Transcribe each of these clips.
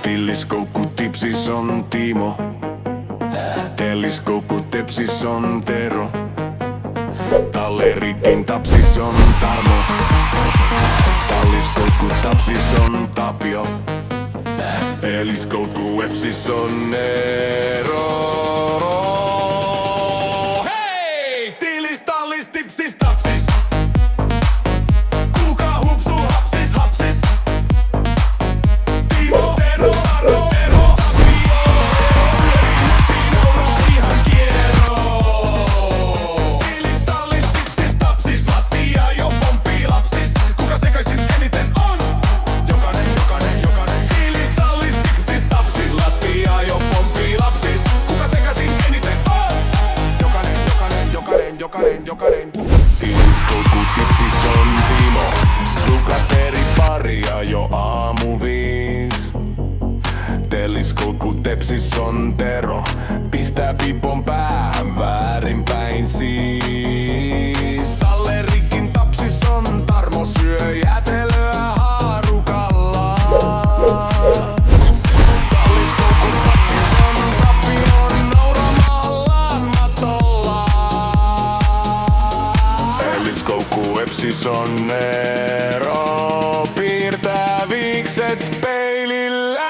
Tilliskoukku tipsis on Timo. Telliskoukku tepsis on Tero. Tallerikin tapsis on Tarmo. Talliskoukku tapsis on Tapio. Peliskoukku wepsis on Eero. Hei! Tillis, tallis, tipsis, tapsis. Kuka hupsu, hapsis, hapsis. Timo, Tero, Arno, Ero, Tapio. Pyörii, nauraa ihan kierro. Tillis, tallis, tipsis, tapsis. Lattia jo pomppii lapsis. Kuka sekaisin eniten on? Jokainen, jokainen, jokainen. Tillis, tallis, tipsis, tapsis. Lattia jo pomppii lapsis. Kuka sekaisin eniten on? Jokainen, jokainen, jokainen, jokainen, jokainen. Tilliskoukku tipsis on Timo. Sukat eri paria jo aamu 5. Telliskoukku tepsis on Tero. Pistää pipon päähän väärinpäin siis. Tallerikin tapsis on Tarmo. Syö jäätelöä haarukalla. Talliskoukku tapsis on Tapio. Nauramallaan matolla. Telliskoukku wepsis on Eero. Piirtää viikset peilillä.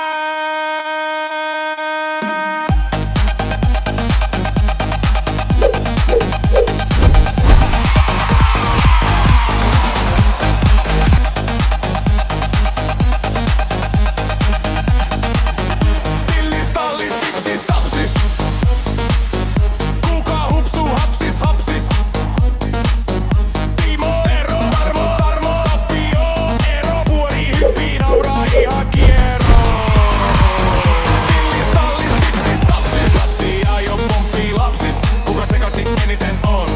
Tillis, tallis, tipsis, tapsis. Kuka hupsu, hapsis, hapsis. Timo, Tero, Tarmo, Tarmo, Tapio. Eero pyörii, hyppii, nauraa ihan kierro. Tillis, tallis, tipsis, tapsis. Lattia jo pomppii lapsis. Kuka sekaisin eniten on?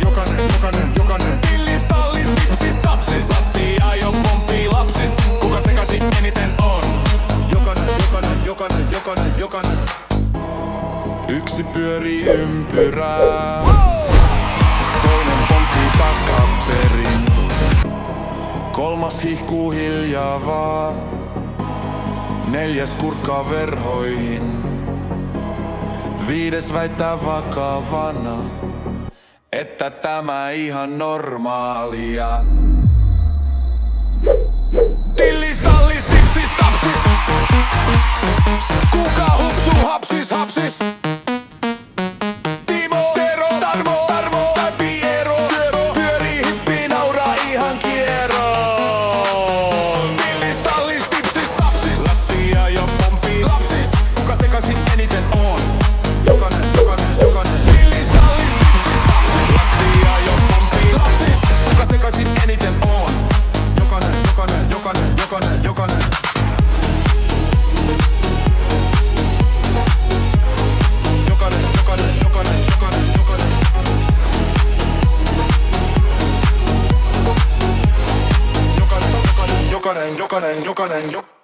Jokainen, jokainen, jokainen. Tillis, tallis, tipsis, tapsis. Lattia jo pomppii lapsis. Kuka sekaisin eniten on? Jokainen, jokainen, jokainen, jokainen, jokainen. Yksi pyörii ympyrää. Toinen pomppii takaperin. Kolmas hihkuu hiljaa vaan. Neljäs kurkkaa verhoihin. Viides väittää vakavana, että tämä ihan normaalia. Tillis, tallis, tipsis, tapsis. Kuka hupsu, hapsis, hapsis. Timo, Tero, Tarmo, Tarmo, Tapio. Pyörii, hippii, nauraa ihan kierroon. Tillis, tallis, tipsis, tapsis. Lattia jo pomppii lapsis. Kuka sekaisin eniten on? Jokainen, jokainen, jokainen. Tillis, tallis, tipsis, tapsis. Lattia jo pomppii lapsis. Kuka sekaisin eniten on? Jokainen, jokainen, jokainen, jokainen, jokainen. Jokainen, jokainen, jokainen, jokainen, jokainen. Jokainen, jokainen, jokainen, jokainen, jokainen.